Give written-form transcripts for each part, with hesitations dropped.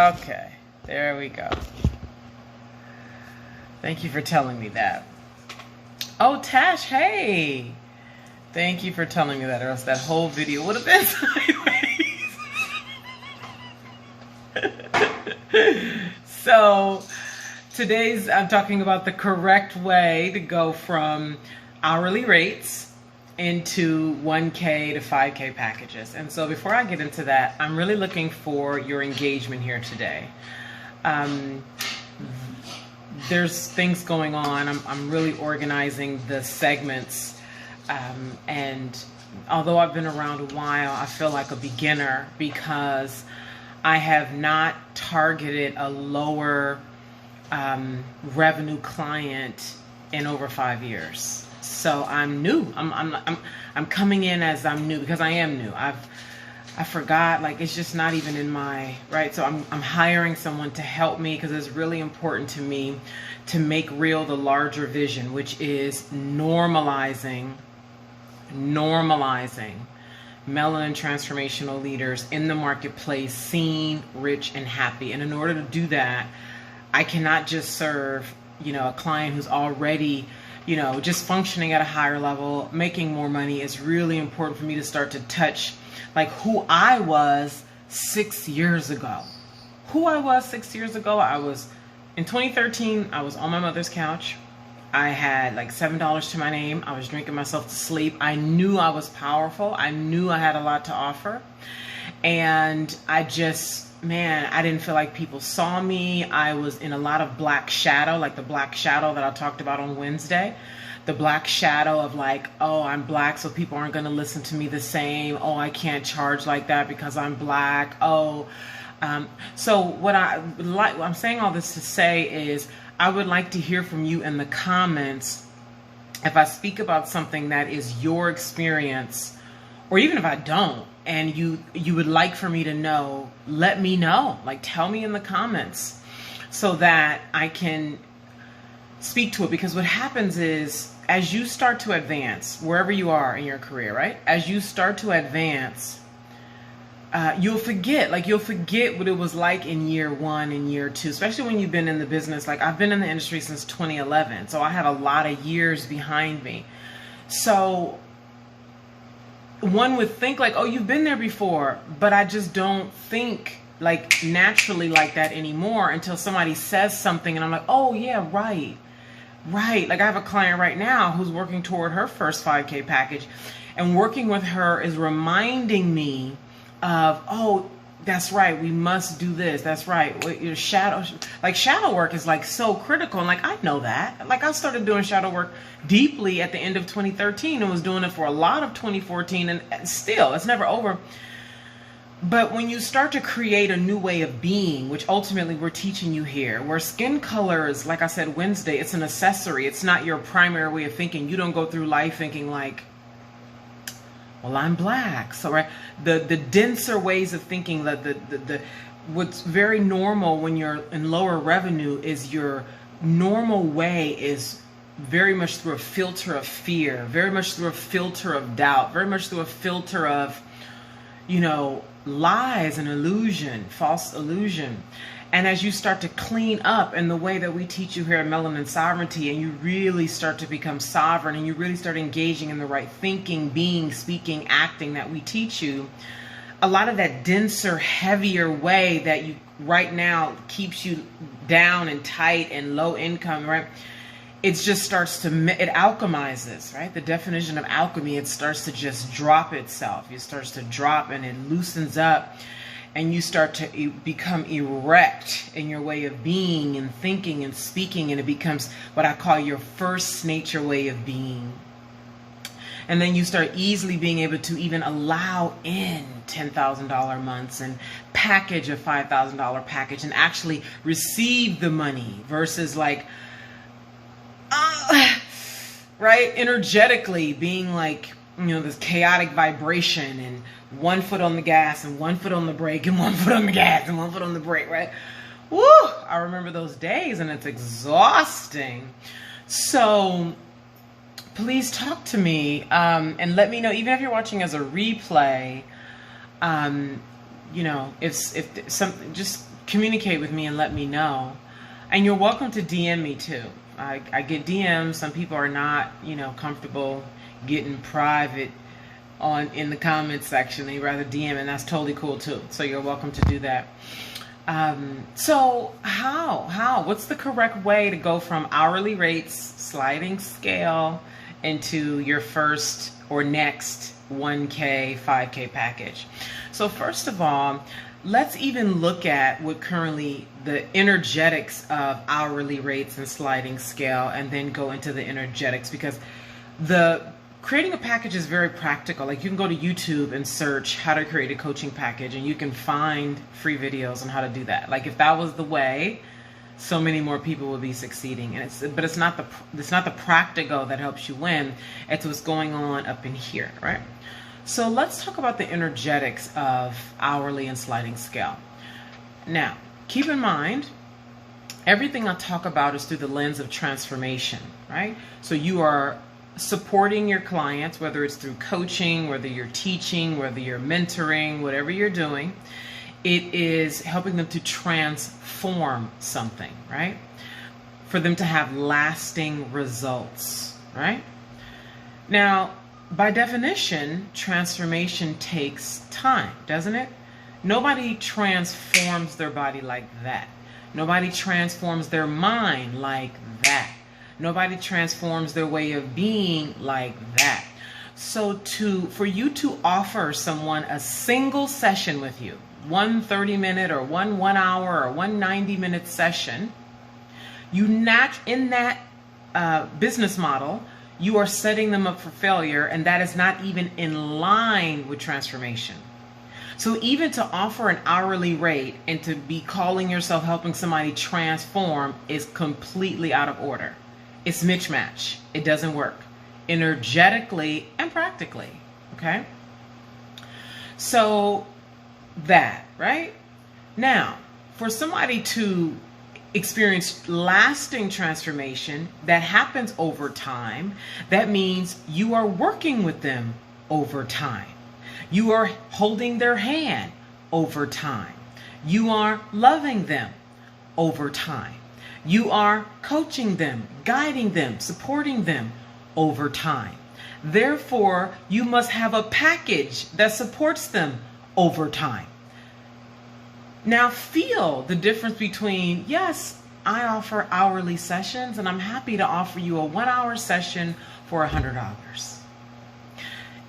Okay, there we go. Thank you for telling me that. Oh, Tash, hey. Thank you for telling me that, or else that whole video would have been sideways. So, I'm talking about the correct way to go from hourly rates into 1K to 5K packages. And so before I get into that, I'm really looking for your engagement here today. There's things going on. I'm really organizing the segments. And although I've been around a while, I feel like a beginner because I have not targeted a lower revenue client in over 5 years. So I'm new. I'm coming in as I'm new because I am new. I forgot, like, it's just not even in my, right? So I'm hiring someone to help me because it's really important to me to make real the larger vision, which is normalizing melanin transformational leaders in the marketplace, seen, rich, and happy. And in order to do that, I cannot just serve, a client who's already, just functioning at a higher level, making more money. It's really important for me to start to touch like who I was 6 years ago. I was, in 2013, I was on my mother's couch. I had like $7 to my name. I was drinking myself to sleep. I knew I was powerful. I knew I had a lot to offer. And I didn't feel like people saw me. I was in a lot of black shadow, like the black shadow that I talked about on Wednesday. The black shadow of like, oh, I'm black, so people aren't going to listen to me the same. Oh, I can't charge like that because I'm black. Oh, so what I'm saying all this to say is I would like to hear from you in the comments if I speak about something that is your experience, or even if I don't, and you would like for me to know, let me know. Like, tell me in the comments so that I can speak to it. Because what happens is, as you start to advance, wherever you are in your career, right? As you start to advance, you'll forget what it was like in year 1 and year 2, especially when you've been in the business. Like, I've been in the industry since 2011, so I have a lot of years behind me. So one would think like, oh, you've been there before, but I just don't think like naturally like that anymore until somebody says something and I'm like, oh yeah, right. Like, I have a client right now who's working toward her first 5K package, and working with her is reminding me of, oh, that's right, we must do this. That's right. Your shadow work is like so critical. And like, I know that. Like, I started doing shadow work deeply at the end of 2013 and was doing it for a lot of 2014, and still, it's never over. But when you start to create a new way of being, which ultimately we're teaching you here, where skin color is, like I said Wednesday, it's an accessory. It's not your primary way of thinking. You don't go through life thinking like, well, I'm black. So right, the denser ways of thinking, what's very normal when you're in lower revenue is your normal way is very much through a filter of fear, very much through a filter of doubt, very much through a filter of, lies and illusion, false illusion. And as you start to clean up in the way that we teach you here at Melanin Sovereignty, and you really start to become sovereign, and you really start engaging in the right thinking, being, speaking, acting that we teach you, a lot of that denser, heavier way that you right now keeps you down and tight and low income, right? It just starts to, it alchemizes, right? The definition of alchemy, it starts to just drop itself. It starts to drop and it loosens up, and you start to become erect in your way of being and thinking and speaking, and it becomes what I call your first nature way of being. And then you start easily being able to even allow in $10,000 months and package a $5,000 package and actually receive the money versus like, right? Energetically being like, this chaotic vibration, and one foot on the gas and one foot on the brake and one foot on the gas and one foot on the brake, right? Woo! I remember those days, and it's exhausting. So please talk to me and let me know, even if you're watching as a replay, if something, just communicate with me and let me know. And you're welcome to DM me too. I get DMs. Some people are not, comfortable getting private in the comments section. They rather DM, and that's totally cool too. So you're welcome to do that. So what's the correct way to go from hourly rates, sliding scale, into your first or next 1K, 5K package? So first of all, let's even look at what currently the energetics of hourly rates and sliding scale, and then go into the energetics, because creating a package is very practical. Like, you can go to YouTube and search how to create a coaching package, and you can find free videos on how to do that. Like, if that was the way, so many more people would be succeeding. But it's not the practical that helps you win. It's what's going on up in here, right? So let's talk about the energetics of hourly and sliding scale. Now, keep in mind, everything I talk about is through the lens of transformation, right? So you are supporting your clients, whether it's through coaching, whether you're teaching, whether you're mentoring, whatever you're doing, it is helping them to transform something, right? For them to have lasting results, right? Now, by definition, transformation takes time, doesn't it? Nobody transforms their body like that. Nobody transforms their mind like that. Nobody transforms their way of being like that. So for you to offer someone a single session with you, one 30-minute or one 1 hour or one 90-minute session, in that business model, you are setting them up for failure, and that is not even in line with transformation. So even to offer an hourly rate and to be calling yourself helping somebody transform is completely out of order. It's mismatch. It doesn't work energetically and practically, okay? So that, right? Now, for somebody to experience lasting transformation that happens over time, that means you are working with them over time. You are holding their hand over time. You are loving them over time. You are coaching them, guiding them, supporting them over time. Therefore, you must have a package that supports them over time. Now, feel the difference between, yes, I offer hourly sessions, and I'm happy to offer you a 1 hour session for $100.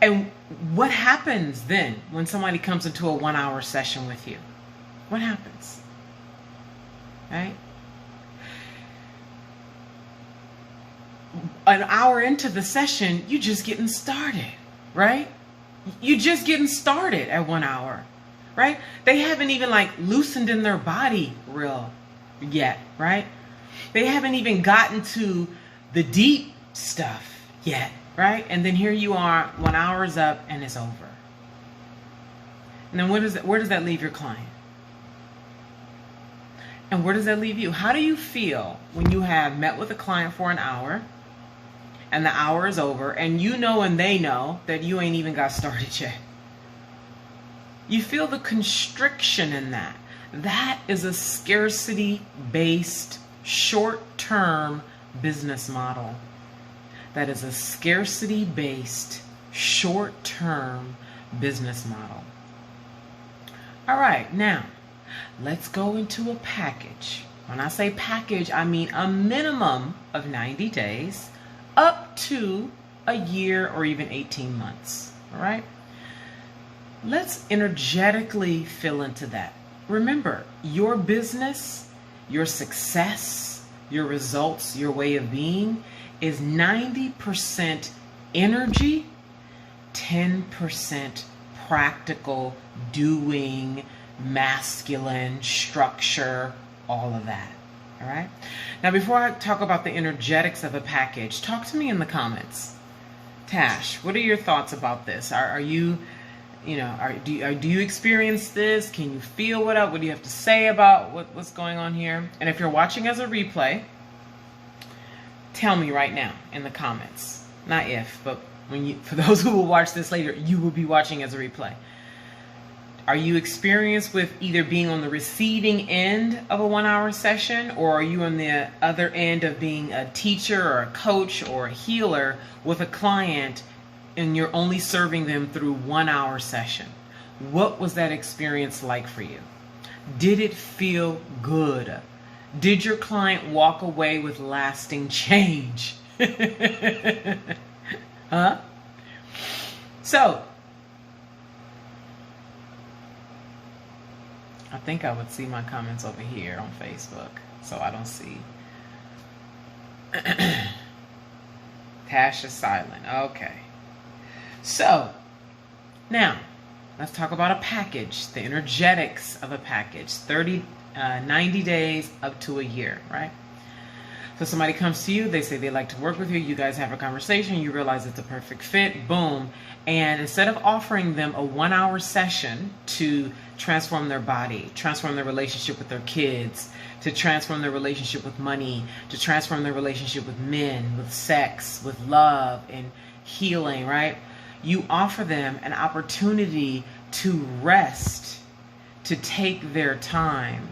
And what happens then when somebody comes into a 1 hour session with you? What happens? Right? An hour into the session, you're just getting started, right? You're just getting started at 1 hour, right? They haven't even loosened in their body real yet, right? They haven't even gotten to the deep stuff yet, right? And then here you are, 1 hour is up and it's over. And then where does that leave your client? And where does that leave you? How do you feel when you have met with a client for an hour and the hour is over, and you know and they know that you ain't even got started yet? You feel the constriction in that. That is a scarcity-based, short-term business model. That is a scarcity-based, short-term business model. All right, now, let's go into a package. When I say package, I mean a minimum of 90 days up to a year or even 18 months. All right? Let's energetically fill into that. Remember, your business, your success, your results, your way of being is 90% energy, 10% practical doing, masculine structure, all of that. All right. Now, before I talk about the energetics of a package, talk to me in the comments. Tash, what are your thoughts about this? Are you, do you experience this? Can you feel what do you have to say about what's going on here? And if you're watching as a replay, tell me right now in the comments. Not if, but for those who will watch this later, you will be watching as a replay. Are you experienced with either being on the receiving end of a 1 hour session, or are you on the other end of being a teacher or a coach or a healer with a client and you're only serving them through 1 hour session? What was that experience like for you? Did it feel good? Did your client walk away with lasting change? Huh? So, I think I would see my comments over here on Facebook, so I don't see. Tash is silent. Okay. So, now, let's talk about a package, the energetics of a package. 90 days up to a year, right? So somebody comes to you, they say they'd like to work with you, you guys have a conversation, you realize it's a perfect fit, boom. And instead of offering them a 1 hour session to transform their body, transform their relationship with their kids, to transform their relationship with money, to transform their relationship with men, with sex, with love and healing, right? You offer them an opportunity to rest, to take their time,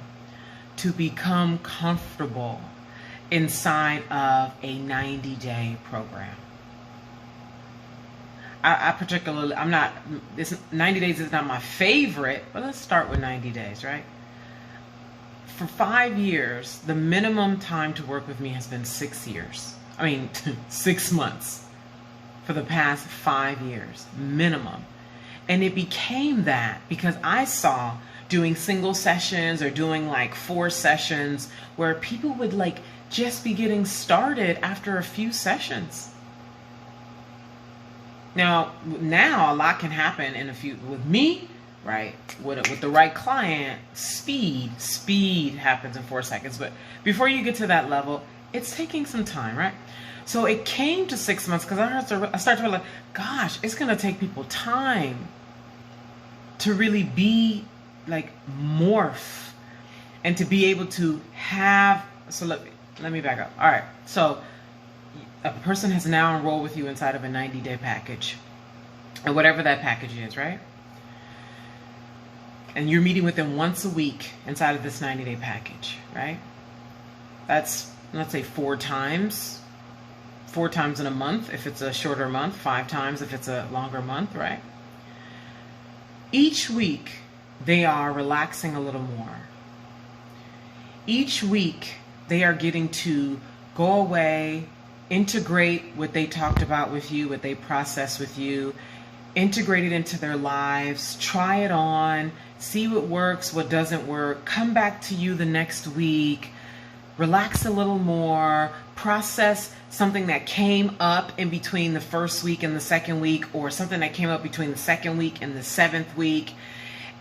to become comfortable inside of a 90-day program. I particularly, this 90 days is not my favorite, but let's start with 90 days, right? For 5 years, the minimum time to work with me has been 6 years. 6 months for the past 5 years, minimum. And it became that because I saw doing single sessions or doing like 4 sessions where people would like just be getting started after a few sessions. Now a lot can happen in a few, with me, right? With the right client, speed happens in 4 seconds. But before you get to that level, it's taking some time, right? So it came to 6 months because I started to realize, gosh, it's going to take people time to really be like morph and to be able to have, so let me back up. All right. So a person has now enrolled with you inside of a 90-day package, and whatever that package is, right? And you're meeting with them once a week inside of this 90-day package, right? That's, let's say 4 times in a month if it's a shorter month, 5 times if it's a longer month, right? Each week they are relaxing a little more. Each week they are getting to go away, integrate what they talked about with you, what they processed with you, integrate it into their lives, try it on, see what works, what doesn't work, come back to you the next week, relax a little more, process something that came up in between the first week and the second week, or something that came up between the second week and the 7th week,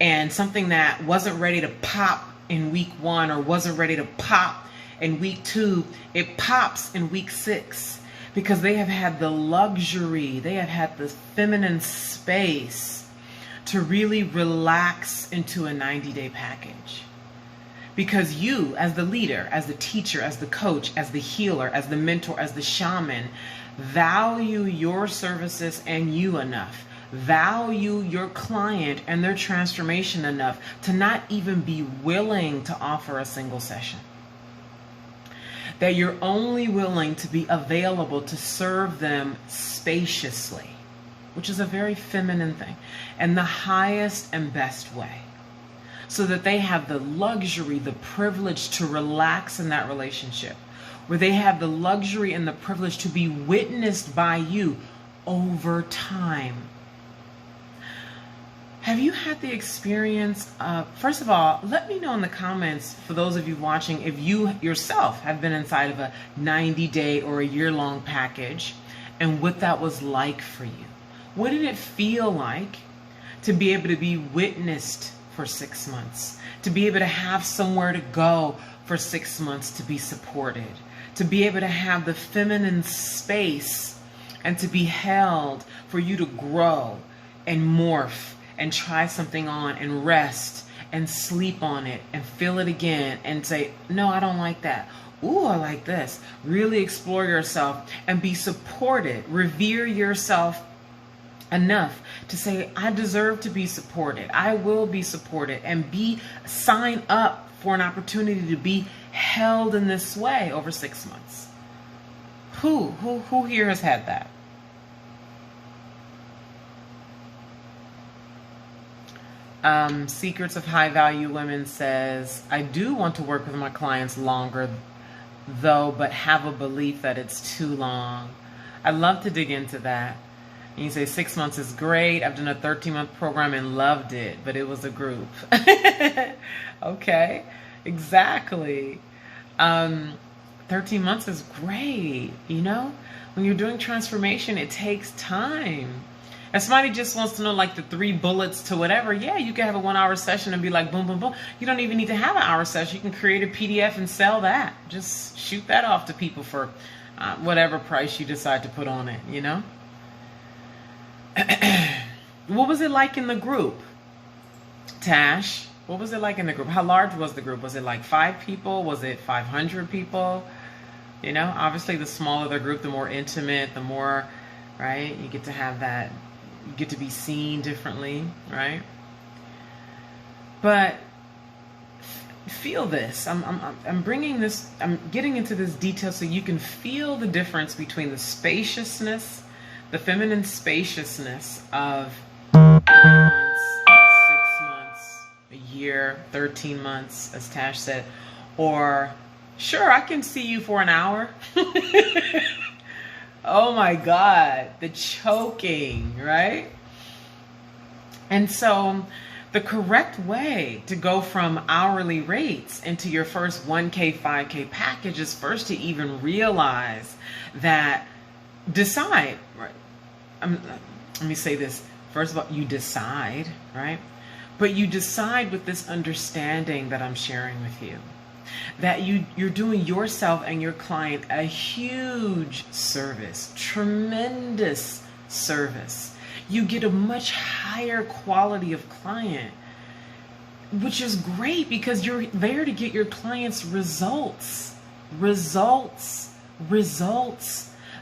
and something that wasn't ready to pop in week 1 or wasn't ready to pop in week 2, it pops in week 6 because they have had the luxury, they have had the feminine space to really relax into a 90-day package. Because you, as the leader, as the teacher, as the coach, as the healer, as the mentor, as the shaman, value your services and you enough. Value your client and their transformation enough to not even be willing to offer a single session. That you're only willing to be available to serve them spaciously, which is a very feminine thing, and the highest and best way. So that they have the luxury, the privilege to relax in that relationship, where they have the luxury and the privilege to be witnessed by you over time. Have you had the experience of, first of all, let me know in the comments, for those of you watching, if you yourself have been inside of a 90-day or a year-long package and what that was like for you. What did it feel like to be able to be witnessed for 6 months, to be able to have somewhere to go for 6 months to be supported, to be able to have the feminine space and to be held for you to grow and morph and try something on and rest and sleep on it and feel it again and say, no, I don't like that. Ooh, I like this. Really explore yourself and be supported. Revere yourself enough to say, I deserve to be supported. I will be supported, and sign up for an opportunity to be held in this way over 6 months. Who here has had that? Secrets of High Value Women says, I do want to work with my clients longer though, but have a belief that it's too long. I'd love to dig into that. And you say 6 months is great. I've done a 13-month program and loved it, but it was a group. Okay, exactly. 13 months is great. You know, when you're doing transformation, it takes time. If somebody just wants to know like the 3 bullets to whatever, yeah, you can have a 1-hour session and be like, boom, boom, boom. You don't even need to have an hour session. You can create a PDF and sell that. Just shoot that off to people for whatever price you decide to put on it, you know? What was it like in the group? Tash, what was it like in the group? How large was the group? Was it like 5 people? Was it 500 people? You know, obviously the smaller the group, the more intimate, the more, right? You get to have that. You get to be seen differently, right? But feel this. I'm bringing this. I'm getting into this detail so you can feel the difference between the spaciousness, the feminine spaciousness of 3 months, 6 months, a year, 13 months, as Tash said, or sure, I can see you for an hour. Oh my God, the choking, right? And so the correct way to go from hourly rates into your first 1K, 5K package is first to even realize that, decide, right? Let me say this. First of all, you decide, right? But you decide with this understanding that I'm sharing with you, that you're doing yourself and your client a huge service, tremendous service. You get a much higher quality of client, which is great because you're there to get your clients results.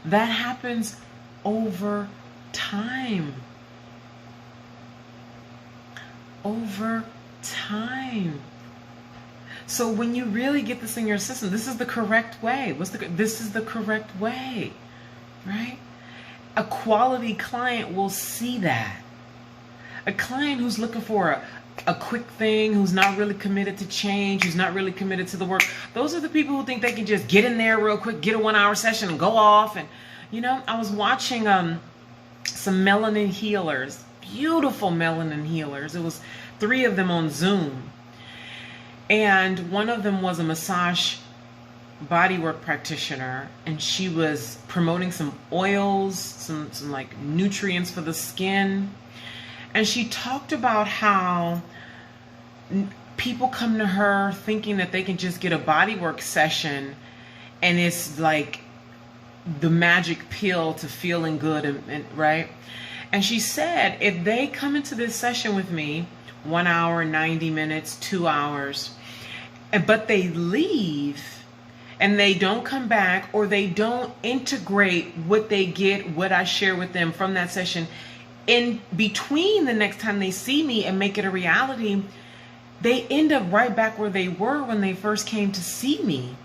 That happens over time. Over time. So when you really get this in your system, this is the correct way. This is the correct way, right? A quality client will see that. A client who's looking for a quick thing, who's not really committed to change, who's not really committed to the work, those are the people who think they can just get in there real quick, get a 1-hour session and go off. And, you know, I was watching some melanin healers, beautiful melanin healers. It was 3 of them on Zoom. And one of them was a massage bodywork practitioner, and she was promoting some oils, some like nutrients for the skin. And she talked about how people come to her thinking that they can just get a bodywork session and it's like the magic pill to feeling good, and right? And she said, if they come into this session with me, 1 hour, 90 minutes, 2 hours, but they leave and they don't come back, or they don't integrate what they get, what I share with them from that session in between the next time they see me and make it a reality, they end up right back where they were when they first came to see me.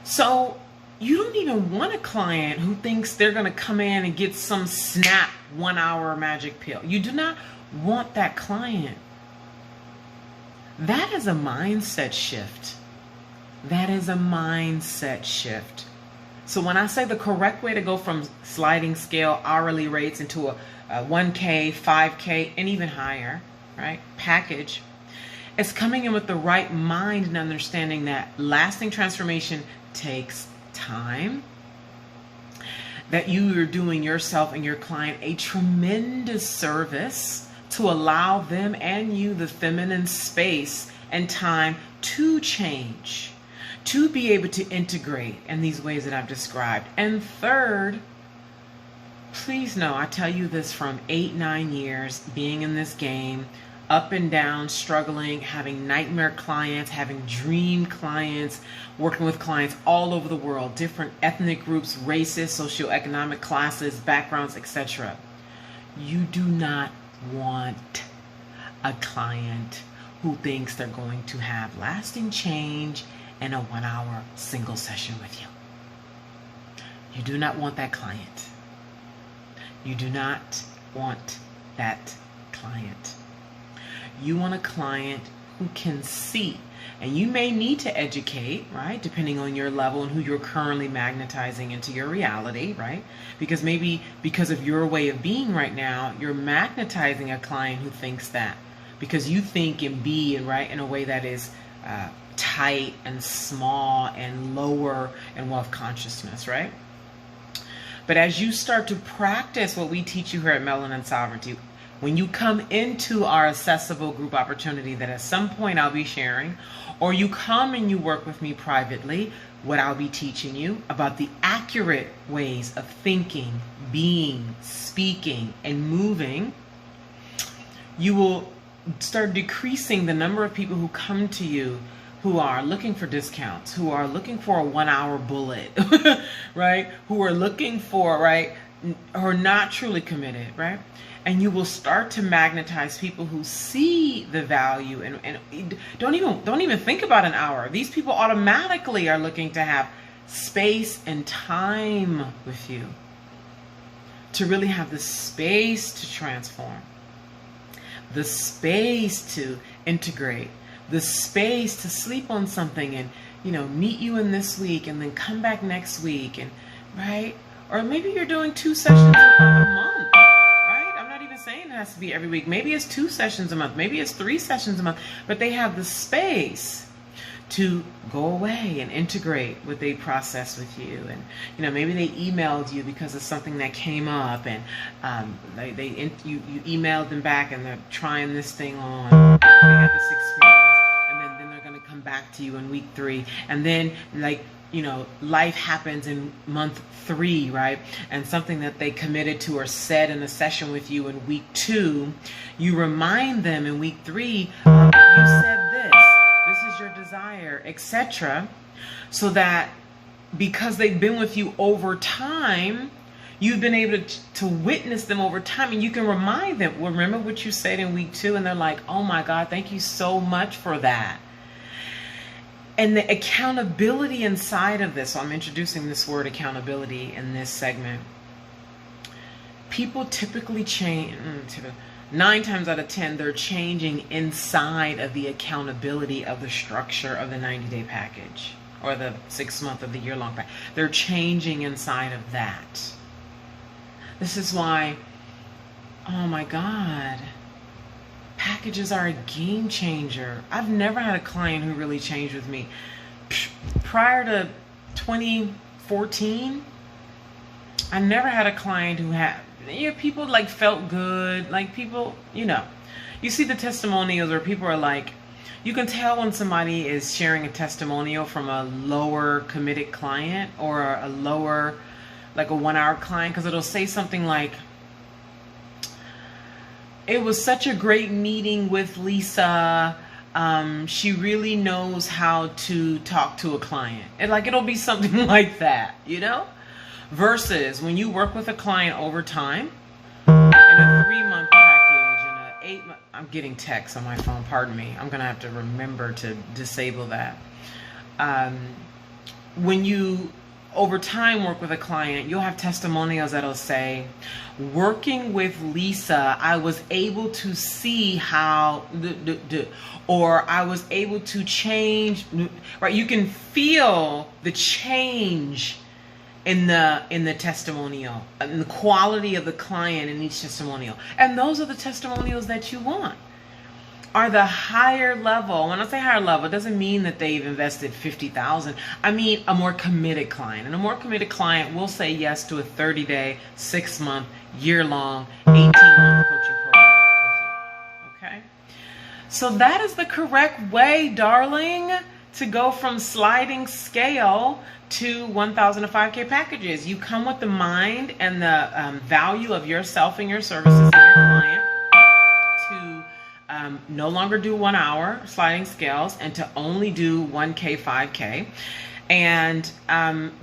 So you don't even want a client who thinks they're going to come in and get some snap 1 hour magic pill. You do not want that client. That is a mindset shift. That is a mindset shift. So when I say the correct way to go from sliding scale hourly rates into a 1K, 5K, and even higher, right, package, it's coming in with the right mind and understanding that lasting transformation takes time, that you are doing yourself and your client a tremendous service to allow them and you the feminine space and time to change, to be able to integrate in these ways that I've described. And third, please know, I tell you this from 8-9 years being in this game, up and down, struggling, having nightmare clients, having dream clients, working with clients all over the world, different ethnic groups, races, socioeconomic classes, backgrounds, etc. You do not want a client who thinks they're going to have lasting change in a 1-hour single session with you. You do not want that client. You do not want that client. You want a client who can see, and you may need to educate, right? Depending on your level and who you're currently magnetizing into your reality, right? Because maybe because of your way of being right now, you're magnetizing a client who thinks that, because you think and be right in a way that is tight and small and lower in wealth consciousness, right? But as you start to practice what we teach you here at Melanin Sovereignty, when you come into our accessible group opportunity that at some point I'll be sharing, or you come and you work with me privately, what I'll be teaching you about the accurate ways of thinking, being, speaking, and moving, you will start decreasing the number of people who come to you who are looking for discounts, who are looking for a 1-hour bullet, right? Who are looking for, right, who are not truly committed, right? And you will start to magnetize people who see the value and don't even think about an hour. These people automatically are looking to have space and time with you, to really have the space to transform, the space to integrate, the space to sleep on something and, meet you in this week and then come back next week, and right? Or maybe you're doing 2 sessions a month, right? I'm not even saying it has to be every week. Maybe it's 2 sessions a month. Maybe it's 3 sessions a month, but they have the space to go away and integrate what they process with you. And maybe they emailed you because of something that came up, and you emailed them back and they're trying this thing on. They have this experience, and then they're going to come back to you in week 3, and then life happens in month 3, right? And something that they committed to or said in a session with you in week 2, you remind them in week 3, you said this is your desire, etc. So that because they've been with you over time, you've been able to witness them over time, and you can remind them, well, remember what you said in week 2, and they're like, oh my God, thank you so much for that. And the accountability inside of this, so I'm introducing this word accountability in this segment. People typically change, 9 times out of 10, they're changing inside of the accountability of the structure of the 90-day package or the 6-month or the year-long package. They're changing inside of that. This is why, oh my God, packages are a game changer. I've never had a client who really changed with me. Prior to 2014, I never had a client who had, people like felt good, like people, you see the testimonials where people are like, you can tell when somebody is sharing a testimonial from a lower committed client or a lower, like a 1-hour client, because it'll say something like, it was such a great meeting with Lisa. She really knows how to talk to a client. And it'll be something like that, Versus when you work with a client over time, in a 3-month package, in a 8-month, I'm getting texts on my phone, pardon me. I'm going to have to remember to disable that. When you, over time, work with a client, you'll have testimonials that'll say, working with Lisa, I was able to see how, or I was able to change, right? You can feel the change in the testimonial and the quality of the client in each testimonial. And those are the testimonials that you want, are the higher level. When I say higher level, it doesn't mean that they've invested $50,000. I mean a more committed client. And a more committed client will say yes to a 30-day, 6-month, year-long, 18-month coaching program with you. Okay? So that is the correct way, darling, to go from sliding scale to 1,000 to 5K packages. You come with the mind and the value of yourself and your services and your client to no longer do 1 hour sliding scales and to only do 1K, 5K. And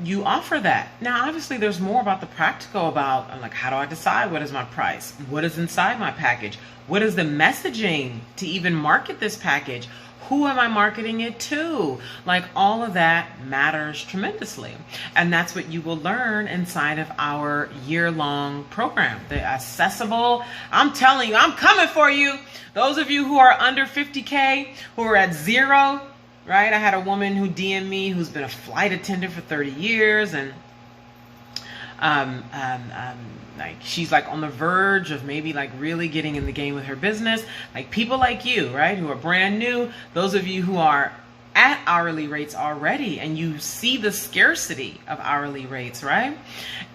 you offer that. Now, obviously, there's more about the practical about, like, how do I decide what is my price? What is inside my package? What is the messaging to even market this package? Who am I marketing it to? Like, all of that matters tremendously. And that's what you will learn inside of our year-long program. The accessible, I'm telling you, I'm coming for you. Those of you who are under 50K, who are at zero, right? I had a woman who DM'd me who's been a flight attendant for 30 years, and like she's like on the verge of maybe like really getting in the game with her business. Like people like you, right, who are brand new, those of you who are at hourly rates already and you see the scarcity of hourly rates, right?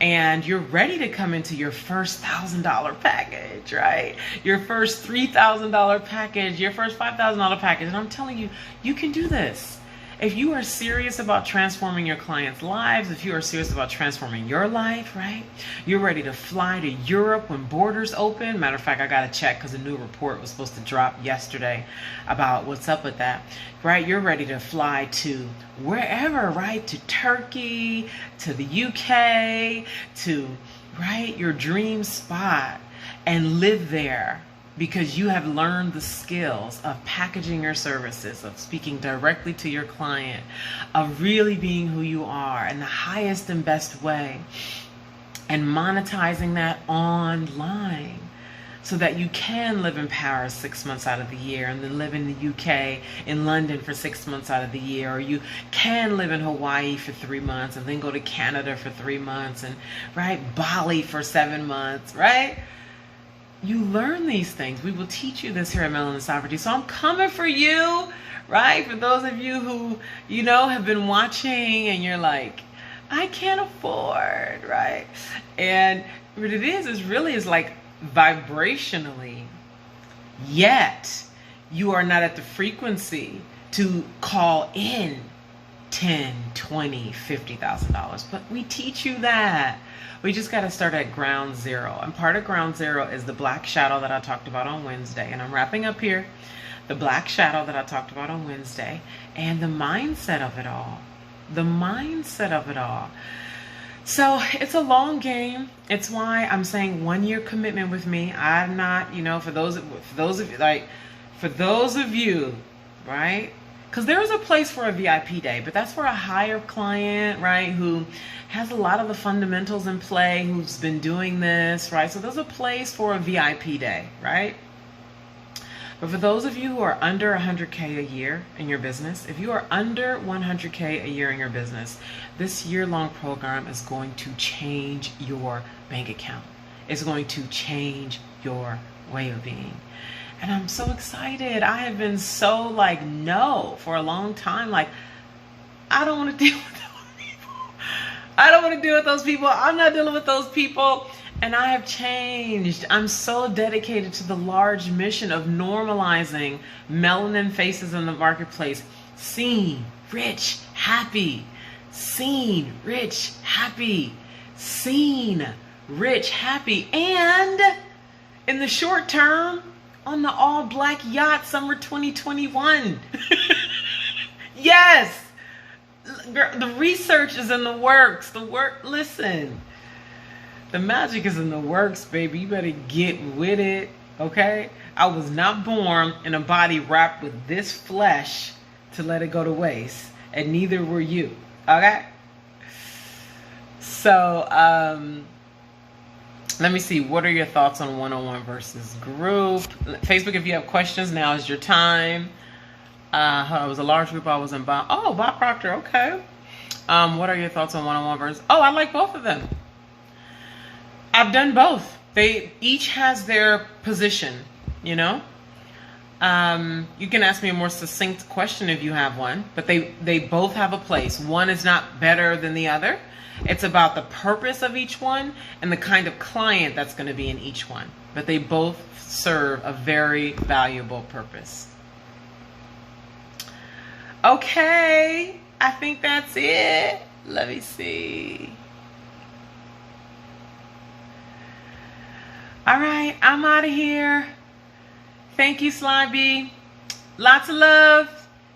And you're ready to come into your first $1,000 package, right? Your first $3,000 package, your first $5,000 package. And I'm telling you, you can do this. If you are serious about transforming your clients' lives, if you are serious about transforming your life, right? You're ready to fly to Europe when borders open. Matter of fact, I got to check because a new report was supposed to drop yesterday about what's up with that, right? You're ready to fly to wherever, right? To Turkey, to the UK, to, right, your dream spot and live there. Because you have learned the skills of packaging your services, of speaking directly to your client, of really being who you are in the highest and best way, and monetizing that online so that you can live in Paris 6 months out of the year and then live in the UK, in London for 6 months out of the year, or you can live in Hawaii for 3 months and then go to Canada for 3 months and, right, Bali for 7 months, right? You learn these things. We will teach you this here at Melanin Sovereignty. So I'm coming for you, right? For those of you who, you know, have been watching and you're like, I can't afford, right? And what it is really is like vibrationally, yet you are not at the frequency to call in $10, $20, $50,000. But we teach you that. We just got to start at ground zero. And part of ground zero is the black shadow that I talked about on Wednesday. And I'm wrapping up here. The black shadow that I talked about on Wednesday. And the mindset of it all. The mindset of it all. So it's a long game. It's why I'm saying 1 year commitment with me. I'm not, you know, for those of you, right? Because there is a place for a VIP day, but that's for a higher client, right, who has a lot of the fundamentals in play, who's been doing this, right? So there's a place for a VIP day, right? But for those of you who are under 100K a year in your business, if you are under 100K a year in your business, this year-long program is going to change your bank account. It's going to change your way of being. And I'm so excited. I have been so like, no, for a long time. Like, I don't want to deal with those people. I don't want to deal with those people. I'm not dealing with those people. And I have changed. I'm so dedicated to the large mission of normalizing melanin faces in the marketplace. Seen, rich, happy. Seen, rich, happy. Seen, rich, happy. And in the short term, on the all-black yacht summer 2021. Yes. The research is in the works. Listen. The magic is in the works, baby. You better get with it, okay? I was not born in a body wrapped with this flesh to let it go to waste, and neither were you, okay? So, let me see. What are your thoughts on one-on-one versus group? Facebook, if you have questions, now is your time. It was a large group. I was in Bob. Oh, Bob Proctor. Okay. What are your thoughts on one-on-one versus? Oh, I like both of them. I've done both. They each has their position, you know. You can ask me a more succinct question if you have one, but they both have a place. One is not better than the other. It's about the purpose of each one and the kind of client that's going to be in each one. But they both serve a very valuable purpose. Okay, I think that's it. Let me see. All right, I'm out of here. Thank you, Sly B. Lots of love.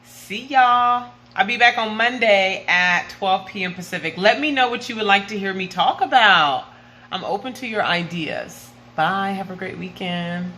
See y'all. I'll be back on Monday at 12 p.m. Pacific. Let me know what you would like to hear me talk about. I'm open to your ideas. Bye. Have a great weekend.